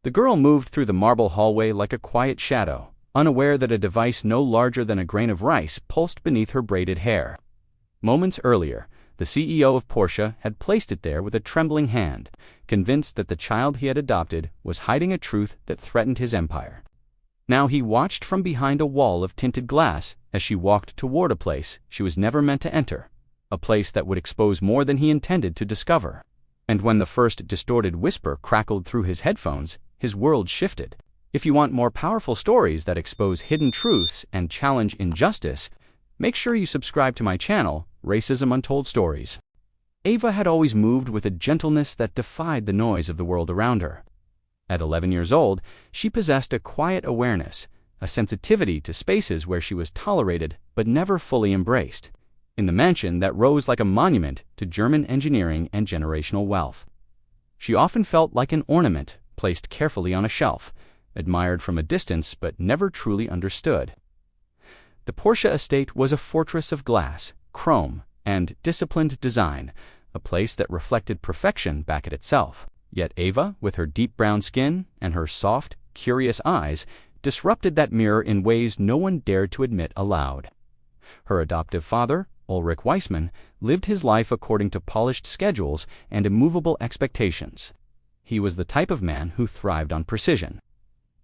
The girl moved through the marble hallway like a quiet shadow, unaware that a device no larger than a grain of rice pulsed beneath her braided hair. Moments earlier, the CEO of Porsche had placed it there with a trembling hand, convinced that the child he had adopted was hiding a truth that threatened his empire. Now he watched from behind a wall of tinted glass as she walked toward a place she was never meant to enter, a place that would expose more than he intended to discover. And when the first distorted whisper crackled through his headphones, his world shifted. If you want more powerful stories that expose hidden truths and challenge injustice, make sure you subscribe to my channel, Racism Untold Stories. Ava had always moved with a gentleness that defied the noise of the world around her. At 11 years old, she possessed a quiet awareness, a sensitivity to spaces where she was tolerated but never fully embraced, in the mansion that rose like a monument to German engineering and generational wealth. She often felt like an ornament placed carefully on a shelf, admired from a distance but never truly understood. The Porsche estate was a fortress of glass, chrome, and disciplined design, a place that reflected perfection back at itself. Yet Ava, with her deep brown skin and her soft, curious eyes, disrupted that mirror in ways no one dared to admit aloud. Her adoptive father, Ulrich Weissmann, lived his life according to polished schedules and immovable expectations. He was the type of man who thrived on precision.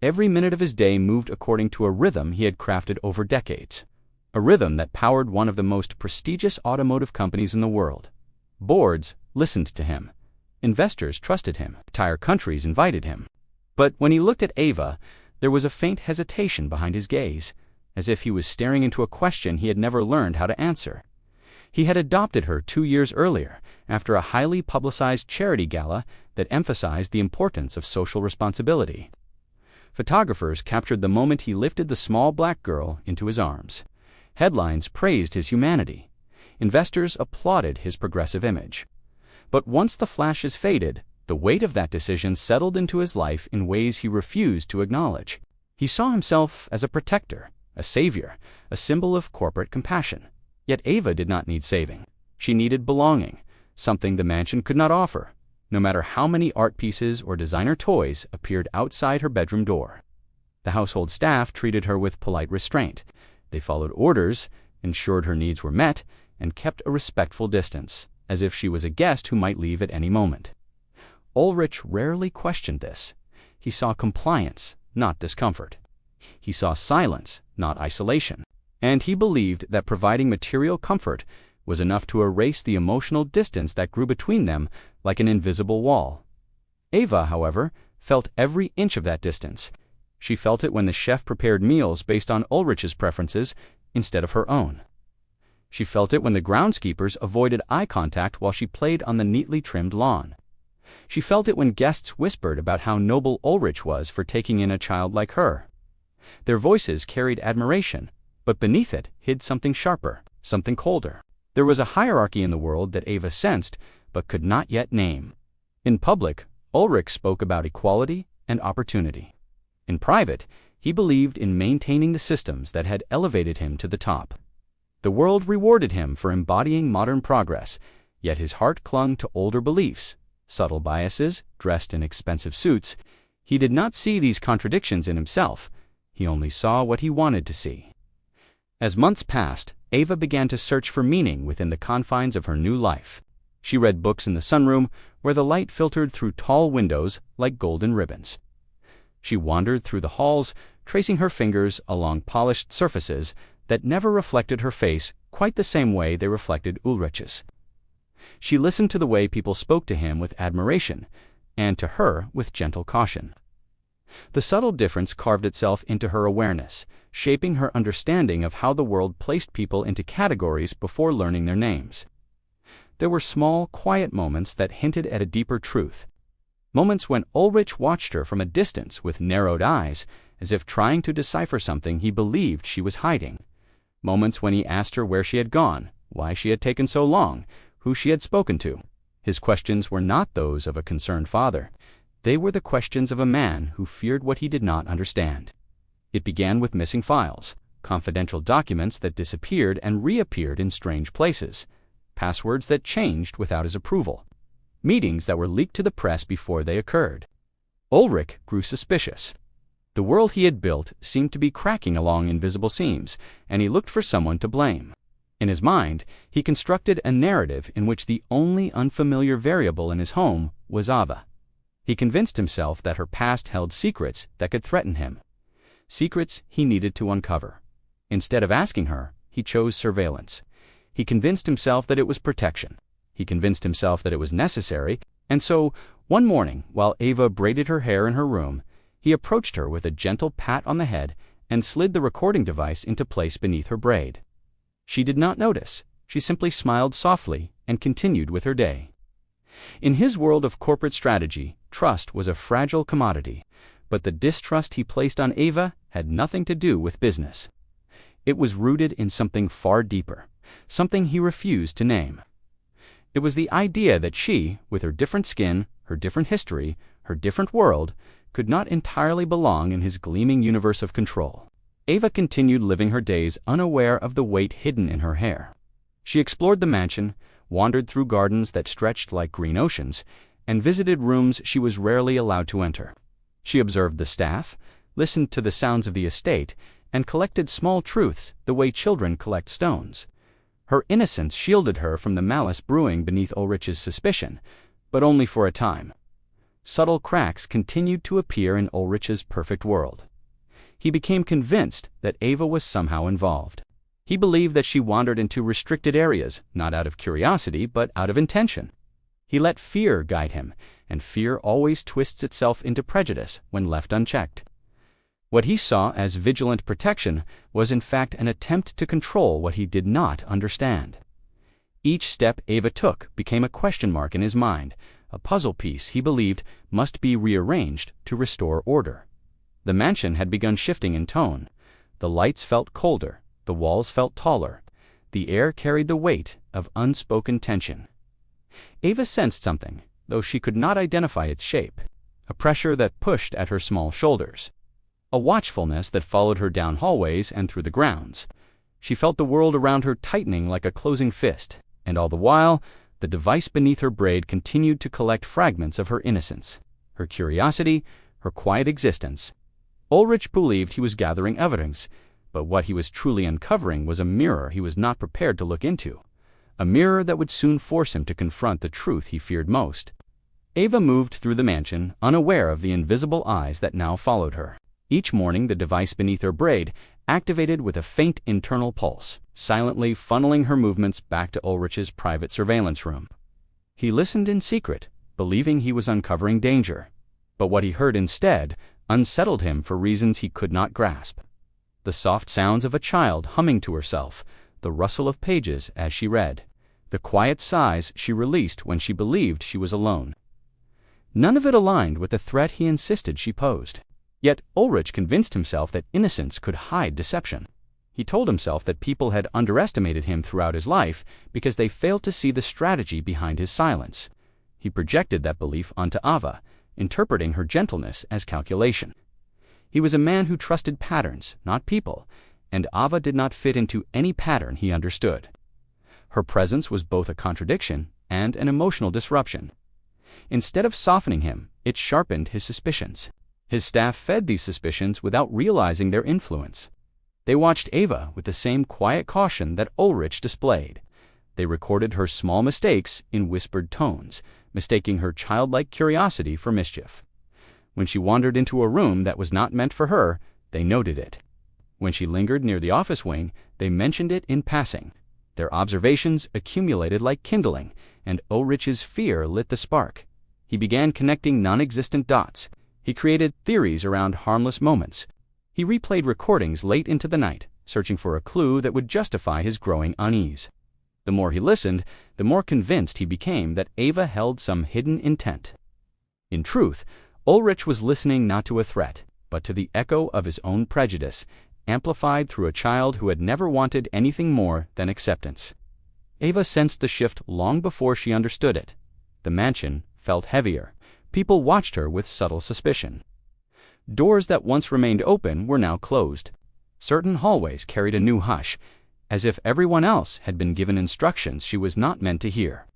Every minute of his day moved according to a rhythm he had crafted over decades, a rhythm that powered one of the most prestigious automotive companies in the world. Boards listened to him. Investors trusted him. Entire countries invited him. But when he looked at Ava, there was a faint hesitation behind his gaze, as if he was staring into a question he had never learned how to answer. He had adopted her 2 years earlier, after a highly publicized charity gala that emphasized the importance of social responsibility. Photographers captured the moment he lifted the small black girl into his arms. Headlines praised his humanity. Investors applauded his progressive image. But once the flashes faded, the weight of that decision settled into his life in ways he refused to acknowledge. He saw himself as a protector, a savior, a symbol of corporate compassion. Yet Ava did not need saving. She needed belonging, something the mansion could not offer, no matter how many art pieces or designer toys appeared outside her bedroom door. The household staff treated her with polite restraint. They followed orders, ensured her needs were met, and kept a respectful distance, as if she was a guest who might leave at any moment. Ulrich rarely questioned this. He saw compliance, not discomfort. He saw silence, not isolation. And he believed that providing material comfort was enough to erase the emotional distance that grew between them like an invisible wall. Ava, however, felt every inch of that distance. She felt it when the chef prepared meals based on Ulrich's preferences instead of her own. She felt it when the groundskeepers avoided eye contact while she played on the neatly trimmed lawn. She felt it when guests whispered about how noble Ulrich was for taking in a child like her. Their voices carried admiration, but beneath it hid something sharper, something colder. There was a hierarchy in the world that Ava sensed, but could not yet name. In public, Ulrich spoke about equality and opportunity. In private, he believed in maintaining the systems that had elevated him to the top. The world rewarded him for embodying modern progress, yet his heart clung to older beliefs, subtle biases, dressed in expensive suits. He did not see these contradictions in himself. He only saw what he wanted to see. As months passed, Ava began to search for meaning within the confines of her new life. She read books in the sunroom, where the light filtered through tall windows like golden ribbons. She wandered through the halls, tracing her fingers along polished surfaces that never reflected her face quite the same way they reflected Ulrich's. She listened to the way people spoke to him with admiration, and to her with gentle caution. The subtle difference carved itself into her awareness, shaping her understanding of how the world placed people into categories before learning their names. There were small, quiet moments that hinted at a deeper truth. Moments when Ulrich watched her from a distance with narrowed eyes, as if trying to decipher something he believed she was hiding. Moments when he asked her where she had gone, why she had taken so long, who she had spoken to. His questions were not those of a concerned father. They were the questions of a man who feared what he did not understand. It began with missing files, confidential documents that disappeared and reappeared in strange places, passwords that changed without his approval, meetings that were leaked to the press before they occurred. Ulrich grew suspicious. The world he had built seemed to be cracking along invisible seams, and he looked for someone to blame. In his mind, he constructed a narrative in which the only unfamiliar variable in his home was Ava. He convinced himself that her past held secrets that could threaten him. Secrets he needed to uncover. Instead of asking her, he chose surveillance. He convinced himself that it was protection. He convinced himself that it was necessary, and so, one morning, while Ava braided her hair in her room, he approached her with a gentle pat on the head and slid the recording device into place beneath her braid. She did not notice. She simply smiled softly and continued with her day. In his world of corporate strategy, trust was a fragile commodity, but the distrust he placed on Ava had nothing to do with business. It was rooted in something far deeper, something he refused to name. It was the idea that she, with her different skin, her different history, her different world, could not entirely belong in his gleaming universe of control. Ava continued living her days unaware of the weight hidden in her hair. She explored the mansion, wandered through gardens that stretched like green oceans, and visited rooms she was rarely allowed to enter. She observed the staff, listened to the sounds of the estate, and collected small truths the way children collect stones. Her innocence shielded her from the malice brewing beneath Ulrich's suspicion, but only for a time. Subtle cracks continued to appear in Ulrich's perfect world. He became convinced that Ava was somehow involved. He believed that she wandered into restricted areas, not out of curiosity, but out of intention. He let fear guide him, and fear always twists itself into prejudice when left unchecked. What he saw as vigilant protection was in fact an attempt to control what he did not understand. Each step Ava took became a question mark in his mind, a puzzle piece he believed must be rearranged to restore order. The mansion had begun shifting in tone. The lights felt colder, the walls felt taller. The air carried the weight of unspoken tension. Ava sensed something, though she could not identify its shape, a pressure that pushed at her small shoulders, a watchfulness that followed her down hallways and through the grounds. She felt the world around her tightening like a closing fist, and all the while, the device beneath her braid continued to collect fragments of her innocence, her curiosity, her quiet existence. Ulrich believed he was gathering evidence, but what he was truly uncovering was a mirror he was not prepared to look into, a mirror that would soon force him to confront the truth he feared most. Ava moved through the mansion, unaware of the invisible eyes that now followed her. Each morning the device beneath her braid activated with a faint internal pulse, silently funneling her movements back to Ulrich's private surveillance room. He listened in secret, believing he was uncovering danger, but what he heard instead unsettled him for reasons he could not grasp. The soft sounds of a child humming to herself, the rustle of pages as she read, the quiet sighs she released when she believed she was alone. None of it aligned with the threat he insisted she posed. Yet Ulrich convinced himself that innocence could hide deception. He told himself that people had underestimated him throughout his life because they failed to see the strategy behind his silence. He projected that belief onto Ava, interpreting her gentleness as calculation. He was a man who trusted patterns, not people, and Ava did not fit into any pattern he understood. Her presence was both a contradiction and an emotional disruption. Instead of softening him, it sharpened his suspicions. His staff fed these suspicions without realizing their influence. They watched Ava with the same quiet caution that Ulrich displayed. They recorded her small mistakes in whispered tones, mistaking her childlike curiosity for mischief. When she wandered into a room that was not meant for her, they noted it. When she lingered near the office wing, they mentioned it in passing. Their observations accumulated like kindling, and Ulrich's fear lit the spark. He began connecting non-existent dots. He created theories around harmless moments. He replayed recordings late into the night, searching for a clue that would justify his growing unease. The more he listened, the more convinced he became that Ava held some hidden intent. In truth, Ulrich was listening not to a threat, but to the echo of his own prejudice, amplified through a child who had never wanted anything more than acceptance. Ava sensed the shift long before she understood it. The mansion felt heavier. People watched her with subtle suspicion. Doors that once remained open were now closed. Certain hallways carried a new hush, as if everyone else had been given instructions she was not meant to hear.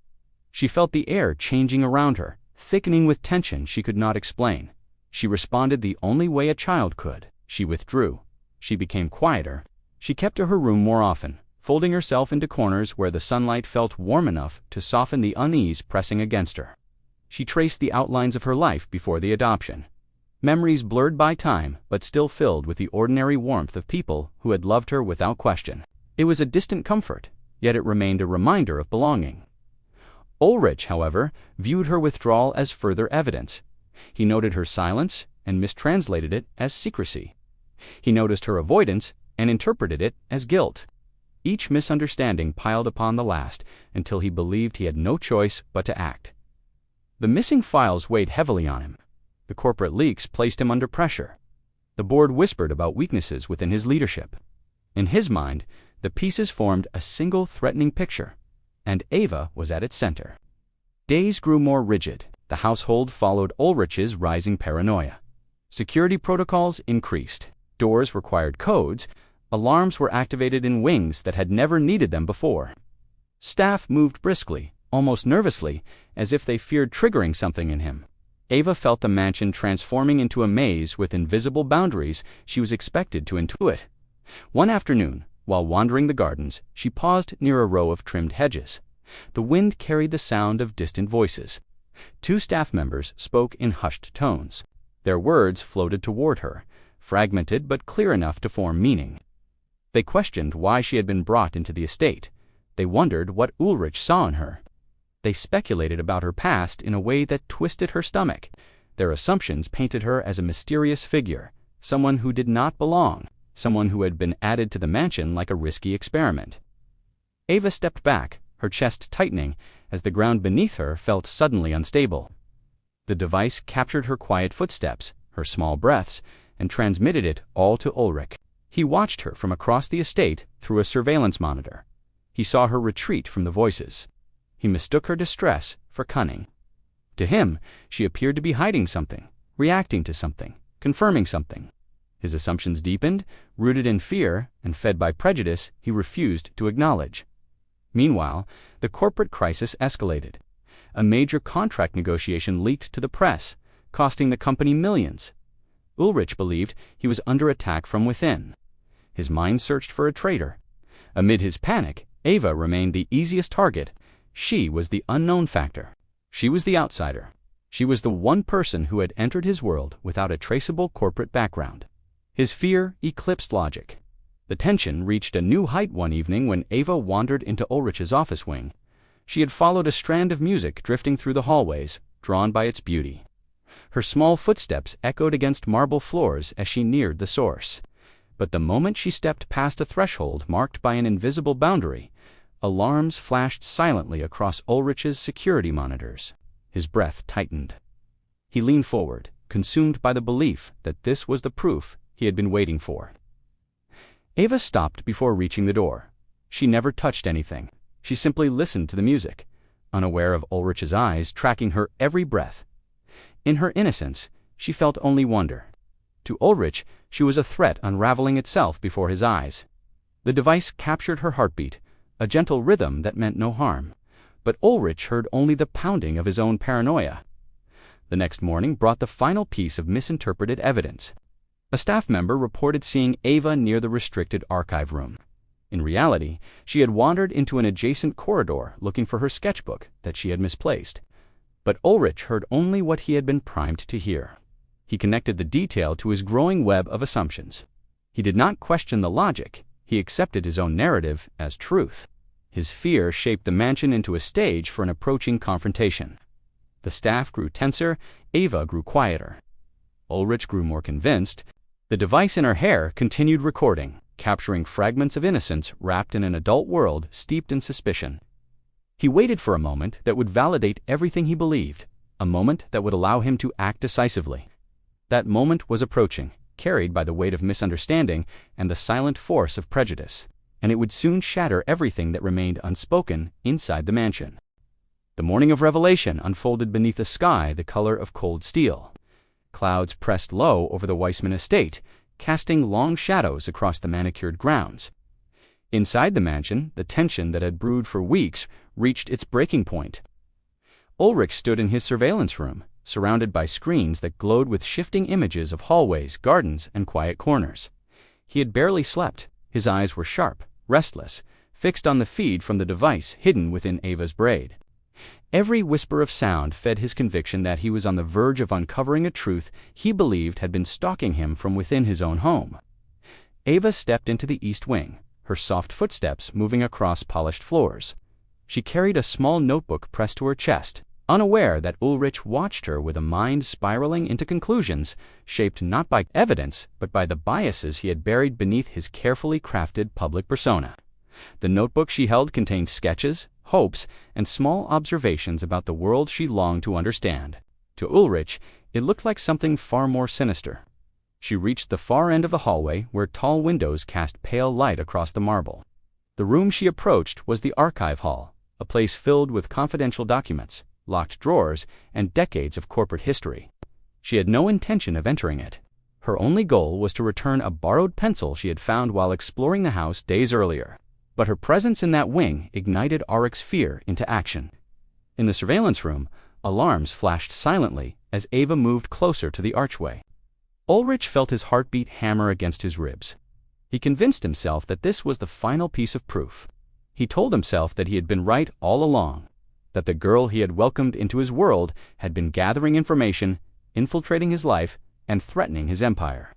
She felt the air changing around her, thickening with tension she could not explain. She responded the only way a child could. She withdrew. She became quieter. She kept to her room more often, folding herself into corners where the sunlight felt warm enough to soften the unease pressing against her. She traced the outlines of her life before the adoption. Memories blurred by time, but still filled with the ordinary warmth of people who had loved her without question. It was a distant comfort, yet it remained a reminder of belonging. Ulrich, however, viewed her withdrawal as further evidence. He noted her silence and mistranslated it as secrecy. He noticed her avoidance and interpreted it as guilt. Each misunderstanding piled upon the last until he believed he had no choice but to act. The missing files weighed heavily on him. The corporate leaks placed him under pressure. The board whispered about weaknesses within his leadership. In his mind, the pieces formed a single threatening picture, and Ava was at its center. Days grew more rigid. The household followed Ulrich's rising paranoia. Security protocols increased. Doors required codes. Alarms were activated in wings that had never needed them before. Staff moved briskly, almost nervously, as if they feared triggering something in him. Ava felt the mansion transforming into a maze with invisible boundaries she was expected to intuit. One afternoon, while wandering the gardens, she paused near a row of trimmed hedges. The wind carried the sound of distant voices. Two staff members spoke in hushed tones. Their words floated toward her, fragmented but clear enough to form meaning. They questioned why she had been brought into the estate. They wondered what Ulrich saw in her. They speculated about her past in a way that twisted her stomach. Their assumptions painted her as a mysterious figure, someone who did not belong, someone who had been added to the mansion like a risky experiment. Ava stepped back, her chest tightening, as the ground beneath her felt suddenly unstable. The device captured her quiet footsteps, her small breaths, and transmitted it all to Ulrich. He watched her from across the estate through a surveillance monitor. He saw her retreat from the voices. He mistook her distress for cunning. To him, she appeared to be hiding something, reacting to something, confirming something. His assumptions deepened, rooted in fear and fed by prejudice he refused to acknowledge. Meanwhile, the corporate crisis escalated. A major contract negotiation leaked to the press, costing the company millions. Ulrich believed he was under attack from within. His mind searched for a traitor. Amid his panic, Ava remained the easiest target. She was the unknown factor. She was the outsider. She was the one person who had entered his world without a traceable corporate background. His fear eclipsed logic. The tension reached a new height one evening when Ava wandered into Ulrich's office wing. She had followed a strand of music drifting through the hallways, drawn by its beauty. Her small footsteps echoed against marble floors as she neared the source. But the moment she stepped past a threshold marked by an invisible boundary, alarms flashed silently across Ulrich's security monitors. His breath tightened. He leaned forward, consumed by the belief that this was the proof he had been waiting for. Ava stopped before reaching the door. She never touched anything. She simply listened to the music, unaware of Ulrich's eyes tracking her every breath. In her innocence, she felt only wonder. To Ulrich, she was a threat unraveling itself before his eyes. The device captured her heartbeat, a gentle rhythm that meant no harm. But Ulrich heard only the pounding of his own paranoia. The next morning brought the final piece of misinterpreted evidence. A staff member reported seeing Ava near the restricted archive room. In reality, she had wandered into an adjacent corridor looking for her sketchbook that she had misplaced. But Ulrich heard only what he had been primed to hear. He connected the detail to his growing web of assumptions. He did not question the logic. He accepted his own narrative as truth. His fear shaped the mansion into a stage for an approaching confrontation. The staff grew tenser, Ava grew quieter. Ulrich grew more convinced. The device in her hair continued recording, capturing fragments of innocence wrapped in an adult world steeped in suspicion. He waited for a moment that would validate everything he believed, a moment that would allow him to act decisively. That moment was approaching, carried by the weight of misunderstanding and the silent force of prejudice, and it would soon shatter everything that remained unspoken inside the mansion. The morning of revelation unfolded beneath a sky the color of cold steel. Clouds pressed low over the Weissman estate, casting long shadows across the manicured grounds. Inside the mansion, the tension that had brewed for weeks reached its breaking point. Ulrich stood in his surveillance room, surrounded by screens that glowed with shifting images of hallways, gardens, and quiet corners. He had barely slept. His eyes were sharp, restless, fixed on the feed from the device hidden within Ava's braid. Every whisper of sound fed his conviction that he was on the verge of uncovering a truth he believed had been stalking him from within his own home. Ava stepped into the east wing, her soft footsteps moving across polished floors. She carried a small notebook pressed to her chest, unaware that Ulrich watched her with a mind spiraling into conclusions shaped not by evidence but by the biases he had buried beneath his carefully crafted public persona. The notebook she held contained sketches, hopes, and small observations about the world she longed to understand. To Ulrich, it looked like something far more sinister. She reached the far end of the hallway where tall windows cast pale light across the marble. The room she approached was the archive hall, a place filled with confidential documents, locked drawers, and decades of corporate history. She had no intention of entering it. Her only goal was to return a borrowed pencil she had found while exploring the house days earlier. But her presence in that wing ignited Aurich's fear into action. In the surveillance room, alarms flashed silently as Ava moved closer to the archway. Ulrich felt his heartbeat hammer against his ribs. He convinced himself that this was the final piece of proof. He told himself that he had been right all along, that the girl he had welcomed into his world had been gathering information, infiltrating his life, and threatening his empire.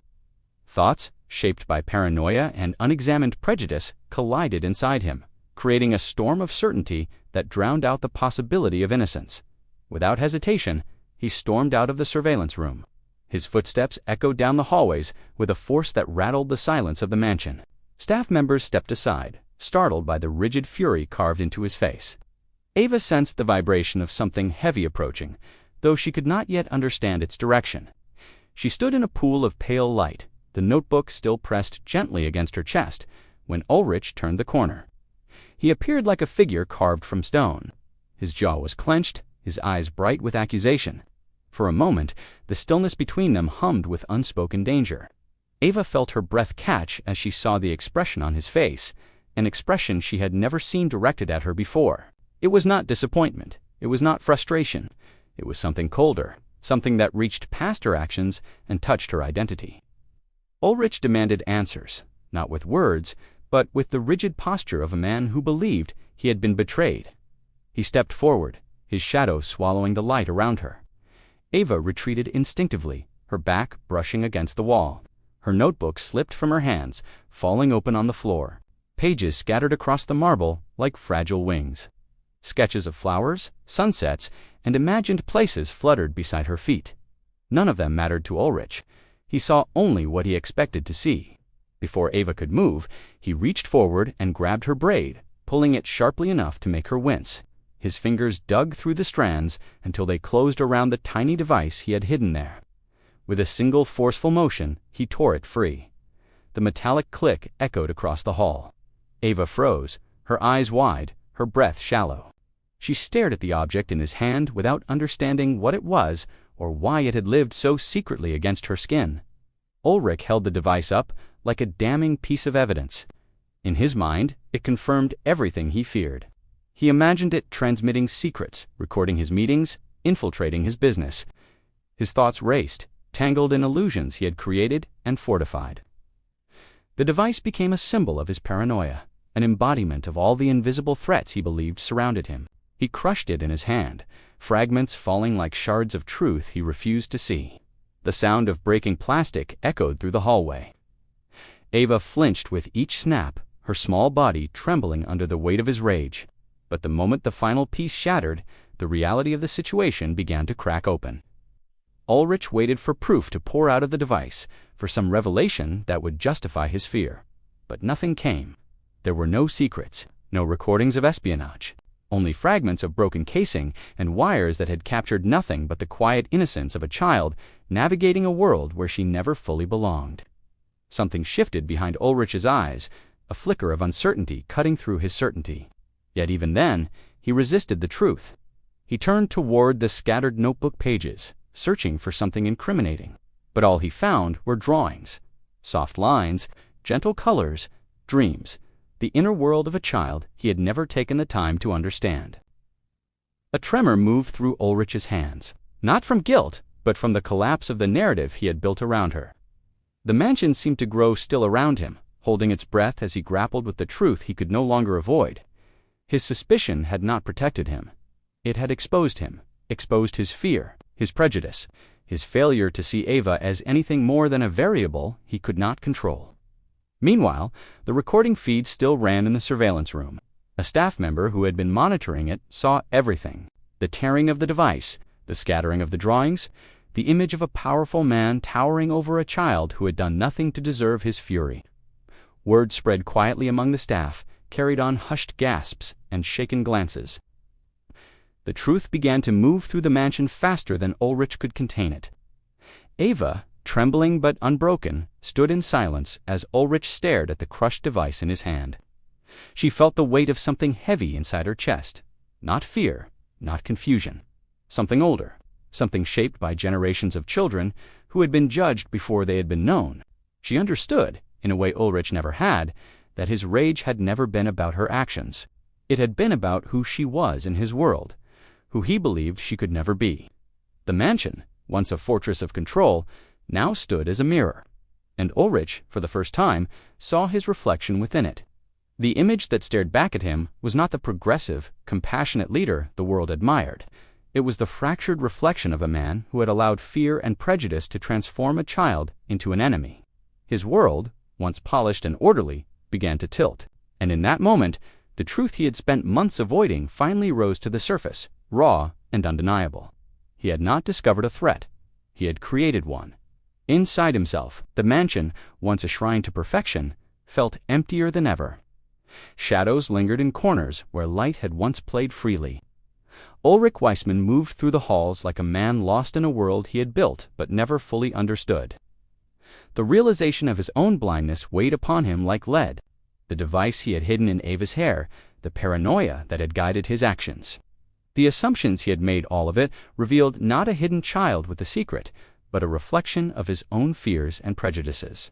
Thoughts, shaped by paranoia and unexamined prejudice, collided inside him, creating a storm of certainty that drowned out the possibility of innocence. Without hesitation, he stormed out of the surveillance room. His footsteps echoed down the hallways with a force that rattled the silence of the mansion. Staff members stepped aside, startled by the rigid fury carved into his face. Ava sensed the vibration of something heavy approaching, though she could not yet understand its direction. She stood in a pool of pale light, the notebook still pressed gently against her chest, when Ulrich turned the corner. He appeared like a figure carved from stone. His jaw was clenched, his eyes bright with accusation. For a moment, the stillness between them hummed with unspoken danger. Ava felt her breath catch as she saw the expression on his face, an expression she had never seen directed at her before. It was not disappointment. It was not frustration. It was something colder, something that reached past her actions and touched her identity. Ulrich demanded answers, not with words, but with the rigid posture of a man who believed he had been betrayed. He stepped forward, his shadow swallowing the light around her. Ava retreated instinctively, her back brushing against the wall. Her notebook slipped from her hands, falling open on the floor. Pages scattered across the marble like fragile wings. Sketches of flowers, sunsets, and imagined places fluttered beside her feet. None of them mattered to Ulrich. He saw only what he expected to see. Before Ava could move, he reached forward and grabbed her braid, pulling it sharply enough to make her wince. His fingers dug through the strands until they closed around the tiny device he had hidden there. With a single forceful motion, he tore it free. The metallic click echoed across the hall. Ava froze, her eyes wide, her breath shallow. She stared at the object in his hand without understanding what it was or why it had lived so secretly against her skin. Ulrich held the device up like a damning piece of evidence. In his mind, it confirmed everything he feared. He imagined it transmitting secrets, recording his meetings, infiltrating his business. His thoughts raced, tangled in illusions he had created and fortified. The device became a symbol of his paranoia, an embodiment of all the invisible threats he believed surrounded him. He crushed it in his hand, fragments falling like shards of truth he refused to see. The sound of breaking plastic echoed through the hallway. Ava flinched with each snap, her small body trembling under the weight of his rage. But the moment the final piece shattered, the reality of the situation began to crack open. Ulrich waited for proof to pour out of the device, for some revelation that would justify his fear. But nothing came. There were no secrets, no recordings of espionage, only fragments of broken casing and wires that had captured nothing but the quiet innocence of a child navigating a world where she never fully belonged. Something shifted behind Ulrich's eyes, a flicker of uncertainty cutting through his certainty. Yet even then, he resisted the truth. He turned toward the scattered notebook pages, searching for something incriminating. But all he found were drawings, soft lines, gentle colors, dreams, the inner world of a child he had never taken the time to understand. A tremor moved through Ulrich's hands. Not from guilt, but from the collapse of the narrative he had built around her. The mansion seemed to grow still around him, holding its breath as he grappled with the truth he could no longer avoid. His suspicion had not protected him. It had exposed him, exposed his fear, his prejudice, his failure to see Ava as anything more than a variable he could not control. Meanwhile, the recording feed still ran in the surveillance room. A staff member who had been monitoring it saw everything: the tearing of the device, the scattering of the drawings, the image of a powerful man towering over a child who had done nothing to deserve his fury. Word spread quietly among the staff, carried on hushed gasps and shaken glances. The truth began to move through the mansion faster than Ulrich could contain it. Ava, trembling but unbroken, stood in silence as Ulrich stared at the crushed device in his hand. She felt the weight of something heavy inside her chest. Not fear, not confusion. Something older, something shaped by generations of children who had been judged before they had been known. She understood, in a way Ulrich never had, that his rage had never been about her actions. It had been about who she was in his world, who he believed she could never be. The mansion, once a fortress of control, now stood as a mirror, and Ulrich, for the first time, saw his reflection within it. The image that stared back at him was not the progressive, compassionate leader the world admired. It was the fractured reflection of a man who had allowed fear and prejudice to transform a child into an enemy. His world, once polished and orderly, began to tilt, and in that moment, the truth he had spent months avoiding finally rose to the surface, raw and undeniable. He had not discovered a threat. He had created one. Inside himself, the mansion, once a shrine to perfection, felt emptier than ever. Shadows lingered in corners where light had once played freely. Ulrich Weissmann moved through the halls like a man lost in a world he had built but never fully understood. The realization of his own blindness weighed upon him like lead. The device he had hidden in Ava's hair, the paranoia that had guided his actions. The assumptions he had made, all of it, revealed not a hidden child with a secret, but a reflection of his own fears and prejudices.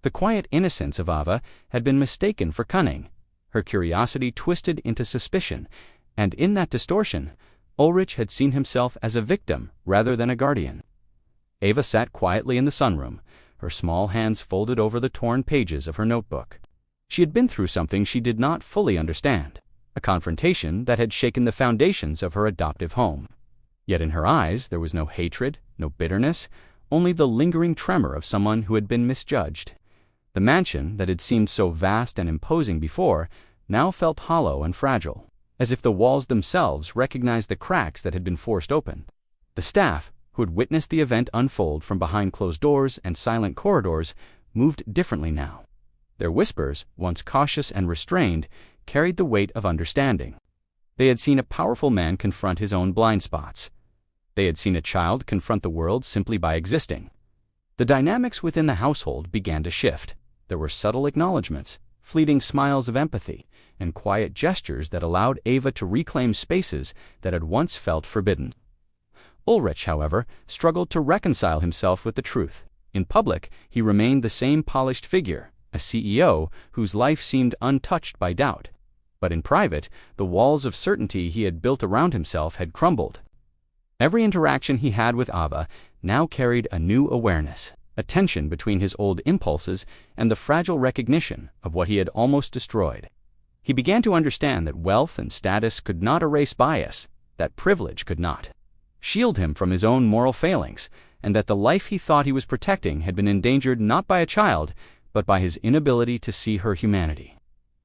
The quiet innocence of Ava had been mistaken for cunning, her curiosity twisted into suspicion, and in that distortion, Ulrich had seen himself as a victim rather than a guardian. Ava sat quietly in the sunroom, her small hands folded over the torn pages of her notebook. She had been through something she did not fully understand, a confrontation that had shaken the foundations of her adoptive home. Yet in her eyes there was no hatred, no bitterness, only the lingering tremor of someone who had been misjudged. The mansion, that had seemed so vast and imposing before, now felt hollow and fragile, as if the walls themselves recognized the cracks that had been forced open. The staff, who had witnessed the event unfold from behind closed doors and silent corridors, moved differently now. Their whispers, once cautious and restrained, carried the weight of understanding. They had seen a powerful man confront his own blind spots. They had seen a child confront the world simply by existing. The dynamics within the household began to shift. There were subtle acknowledgments, fleeting smiles of empathy, and quiet gestures that allowed Ava to reclaim spaces that had once felt forbidden. Ulrich, however, struggled to reconcile himself with the truth. In public, he remained the same polished figure, a CEO whose life seemed untouched by doubt. But in private, the walls of certainty he had built around himself had crumbled. Every interaction he had with Ava now carried a new awareness, a tension between his old impulses and the fragile recognition of what he had almost destroyed. He began to understand that wealth and status could not erase bias, that privilege could not shield him from his own moral failings, and that the life he thought he was protecting had been endangered not by a child, but by his inability to see her humanity.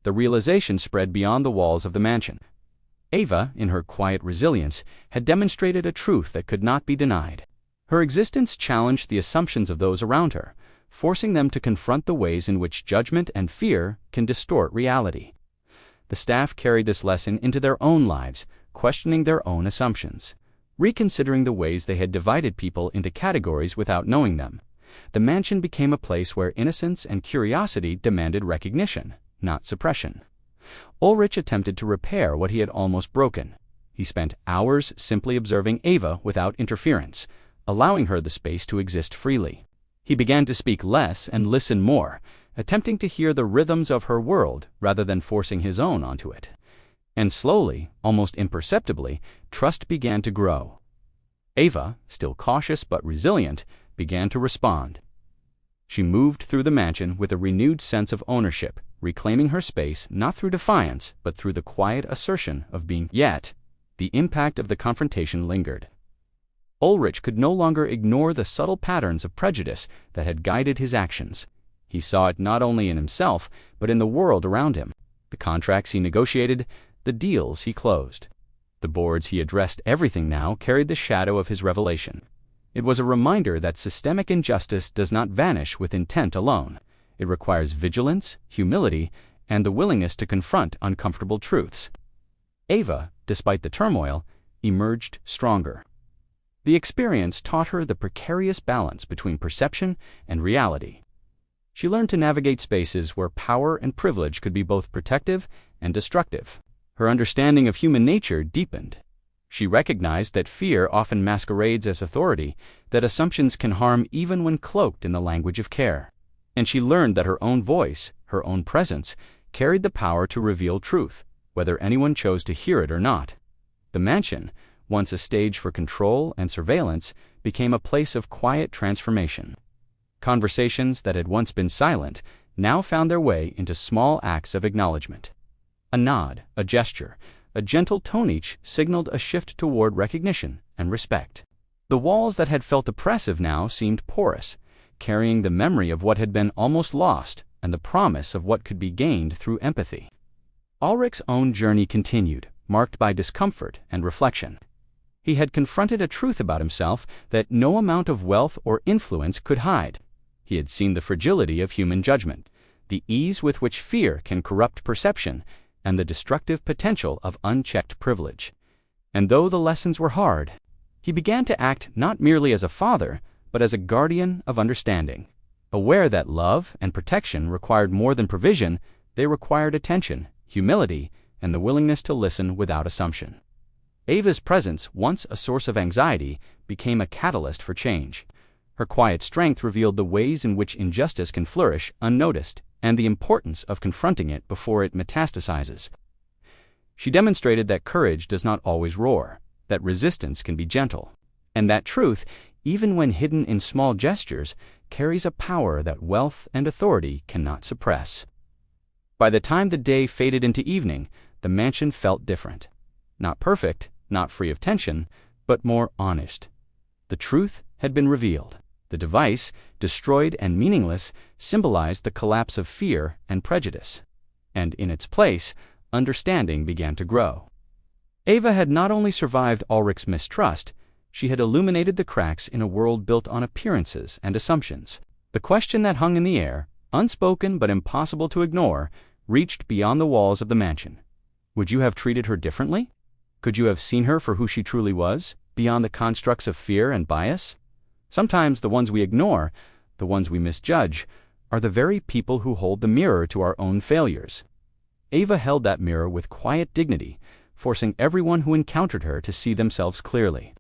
The realization spread beyond the walls of the mansion. Ava, in her quiet resilience, had demonstrated a truth that could not be denied. Her existence challenged the assumptions of those around her, forcing them to confront the ways in which judgment and fear can distort reality. The staff carried this lesson into their own lives, questioning their own assumptions, reconsidering the ways they had divided people into categories without knowing them. The mansion became a place where innocence and curiosity demanded recognition, not suppression. Ulrich attempted to repair what he had almost broken. He spent hours simply observing Ava without interference, allowing her the space to exist freely. He began to speak less and listen more, attempting to hear the rhythms of her world rather than forcing his own onto it. And slowly, almost imperceptibly, trust began to grow. Ava, still cautious but resilient, began to respond. She moved through the mansion with a renewed sense of ownership, reclaiming her space not through defiance but through the quiet assertion of being. Yet, the impact of the confrontation lingered. Ulrich could no longer ignore the subtle patterns of prejudice that had guided his actions. He saw it not only in himself, but in the world around him. The contracts he negotiated, the deals he closed. The boards he addressed, everything now carried the shadow of his revelation. It was a reminder that systemic injustice does not vanish with intent alone. It requires vigilance, humility, and the willingness to confront uncomfortable truths. Ava, despite the turmoil, emerged stronger. The experience taught her the precarious balance between perception and reality. She learned to navigate spaces where power and privilege could be both protective and destructive. Her understanding of human nature deepened. She recognized that fear often masquerades as authority, that assumptions can harm even when cloaked in the language of care. And she learned that her own voice, her own presence, carried the power to reveal truth, whether anyone chose to hear it or not. The mansion, once a stage for control and surveillance, became a place of quiet transformation. Conversations that had once been silent now found their way into small acts of acknowledgement. A nod, a gesture, a gentle tone each signaled a shift toward recognition and respect. The walls that had felt oppressive now seemed porous, carrying the memory of what had been almost lost and the promise of what could be gained through empathy. Ulrich's own journey continued, marked by discomfort and reflection. He had confronted a truth about himself that no amount of wealth or influence could hide. He had seen the fragility of human judgment, the ease with which fear can corrupt perception, and the destructive potential of unchecked privilege. And though the lessons were hard, he began to act not merely as a father, but as a guardian of understanding. Aware that love and protection required more than provision, they required attention, humility, and the willingness to listen without assumption. Ava's presence, once a source of anxiety, became a catalyst for change. Her quiet strength revealed the ways in which injustice can flourish unnoticed, and the importance of confronting it before it metastasizes. She demonstrated that courage does not always roar, that resistance can be gentle, and that truth, even when hidden in small gestures, carries a power that wealth and authority cannot suppress. By the time the day faded into evening, the mansion felt different. Not perfect, not free of tension, but more honest. The truth had been revealed. The device, destroyed and meaningless, symbolized the collapse of fear and prejudice. And in its place, understanding began to grow. Ava had not only survived Ulrich's mistrust, she had illuminated the cracks in a world built on appearances and assumptions. The question that hung in the air, unspoken but impossible to ignore, reached beyond the walls of the mansion. Would you have treated her differently? Could you have seen her for who she truly was, beyond the constructs of fear and bias? Sometimes the ones we ignore, the ones we misjudge, are the very people who hold the mirror to our own failures. Ava held that mirror with quiet dignity, forcing everyone who encountered her to see themselves clearly,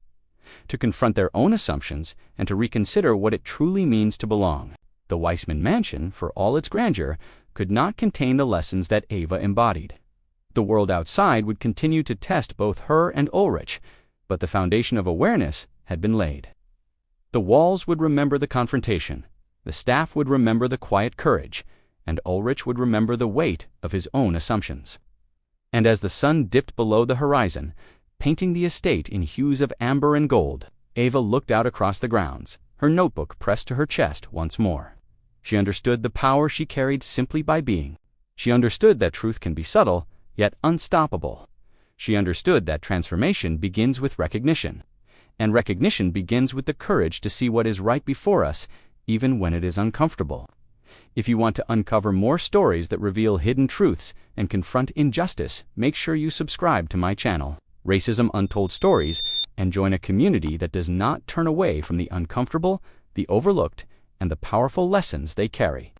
to confront their own assumptions, and to reconsider what it truly means to belong. The Weissman Mansion, for all its grandeur, could not contain the lessons that Ava embodied. The world outside would continue to test both her and Ulrich, but the foundation of awareness had been laid. The walls would remember the confrontation, the staff would remember the quiet courage, and Ulrich would remember the weight of his own assumptions. And as the sun dipped below the horizon, painting the estate in hues of amber and gold, Ava looked out across the grounds, her notebook pressed to her chest once more. She understood the power she carried simply by being. She understood that truth can be subtle, yet unstoppable. She understood that transformation begins with recognition, and recognition begins with the courage to see what is right before us, even when it is uncomfortable. If you want to uncover more stories that reveal hidden truths and confront injustice, make sure you subscribe to my channel, Racism Untold Stories, and join a community that does not turn away from the uncomfortable, the overlooked, and the powerful lessons they carry.